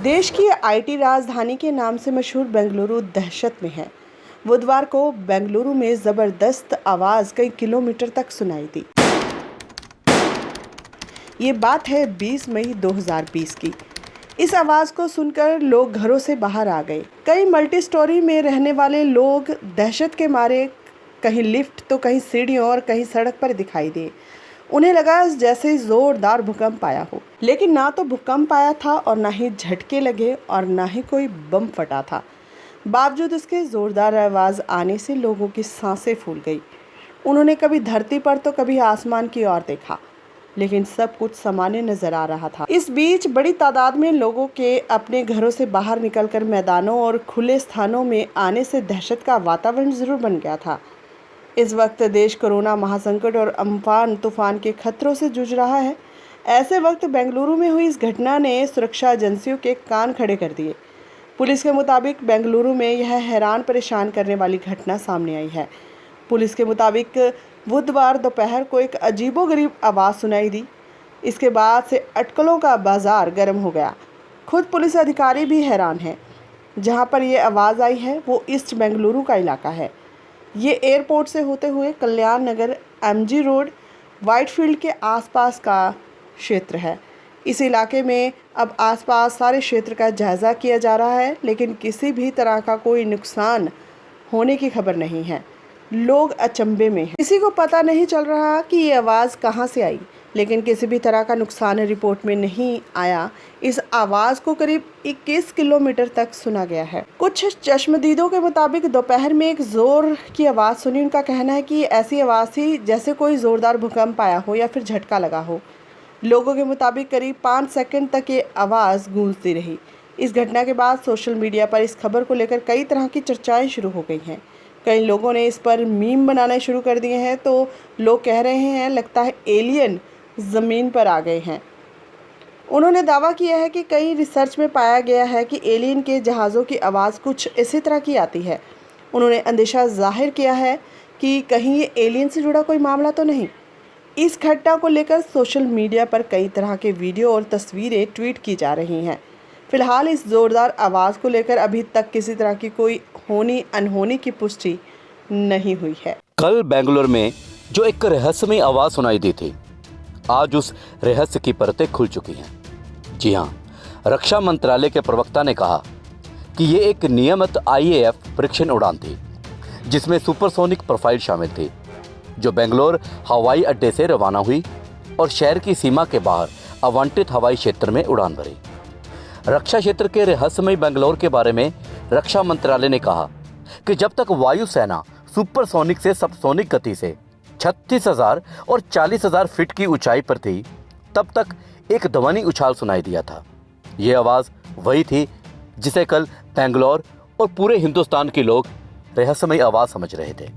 देश की आईटी राजधानी के नाम से मशहूर बेंगलुरु दहशत में है। बुधवार को बेंगलुरु में जबरदस्त आवाज कई किलोमीटर तक सुनाई दी। ये बात है 20 मई 2020 की। इस आवाज को सुनकर लोग घरों से बाहर आ गए। कई मल्टी स्टोरी में रहने वाले लोग दहशत के मारे कहीं लिफ्ट तो कहीं सीढ़ियों और कहीं सड़क पर दिखाई दिए। उन्हें लगा जैसे जोरदार भूकंप आया हो, लेकिन ना तो भूकंप आया था और ना ही झटके लगे और ना ही कोई बम फटा था। बावजूद उसके जोरदार आवाज़ आने से लोगों की सांसें फूल गई। उन्होंने कभी धरती पर तो कभी आसमान की ओर देखा, लेकिन सब कुछ सामान्य नजर आ रहा था। इस बीच बड़ी तादाद में लोगों के अपने घरों से बाहर निकलकर मैदानों और खुले स्थानों में आने से दहशत का वातावरण जरूर बन गया था। इस वक्त देश कोरोना महासंकट और अम्फान तूफान के खतरों से जूझ रहा है। ऐसे वक्त बेंगलुरु में हुई इस घटना ने सुरक्षा एजेंसियों के कान खड़े कर दिए। पुलिस के मुताबिक बेंगलुरु में यह हैरान परेशान करने वाली घटना सामने आई है। पुलिस के मुताबिक बुधवार दोपहर को एक अजीबोगरीब आवाज़ सुनाई दी। इसके बाद से अटकलों का बाजार गर्म हो गया। खुद पुलिस अधिकारी भी हैरान हैं। जहां पर ये आवाज़ आई है वो ईस्ट बेंगलुरु का इलाका है। ये एयरपोर्ट से होते हुए कल्याण नगर, एमजी रोड, वाइटफील्ड के आसपास का क्षेत्र है। इस इलाके में अब आसपास सारे क्षेत्र का जायज़ा किया जा रहा है, लेकिन किसी भी तरह का कोई नुकसान होने की खबर नहीं है। लोग अचंभे में हैं। किसी को पता नहीं चल रहा कि ये आवाज़ कहाँ से आई, लेकिन किसी भी तरह का नुकसान रिपोर्ट में नहीं आया। इस आवाज़ को करीब 21 किलोमीटर तक सुना गया है। कुछ चश्मदीदों के मुताबिक दोपहर में एक ज़ोर की आवाज़ सुनी। उनका कहना है कि ऐसी आवाज़ थी जैसे कोई ज़ोरदार भूकंप आया हो या फिर झटका लगा हो। लोगों के मुताबिक करीब 5 सेकंड तक ये आवाज़ गूंजती रही। इस घटना के बाद सोशल मीडिया पर इस खबर को लेकर कई तरह की चर्चाएँ शुरू हो गई हैं। कई लोगों ने इस पर मीम बनाने शुरू कर दिए हैं। तो लोग कह रहे हैं लगता है एलियन ज़मीन पर आ गए हैं। उन्होंने दावा किया है कि कई रिसर्च में पाया गया है कि एलियन के जहाज़ों की आवाज़ कुछ इसी तरह की आती है। उन्होंने अंदेशा जाहिर किया है कि कहीं ये एलियन से जुड़ा कोई मामला तो नहीं। इस घटना को लेकर सोशल मीडिया पर कई तरह के वीडियो और तस्वीरें ट्वीट की जा रही हैं। फिलहाल इस ज़ोरदार आवाज़ को लेकर अभी तक किसी तरह की कोई होनी अनहोनी की पुष्टि नहीं हुई है। कल बेंगलुरु में जो एक रहस्यमय आवाज़ सुनाई दी थी, आज उस रहस्य की परतें खुल चुकी हैं। जी हाँ, रक्षा मंत्रालय के प्रवक्ता ने कहा कि ये एक नियमित IAF परीक्षण उड़ान थी, जिसमें सुपरसोनिक प्रोफाइल शामिल थी, जो बेंगलोर हवाई अड्डे से रवाना हुई और शहर की सीमा के बाहर आवंटित हवाई क्षेत्र में उड़ान भरी। रक्षा क्षेत्र के रहस्यमय बेंगलोर के बारे में रक्षा मंत्रालय ने कहा कि जब तक वायुसेना सुपरसोनिक से सबसोनिक गति से 36,000 और 40,000 फीट की ऊंचाई पर थी, तब तक एक ध्वनि उछाल सुनाई दिया था। यह आवाज़ वही थी जिसे कल बेंगलोर और पूरे हिंदुस्तान के लोग रहस्यमय आवाज़ समझ रहे थे।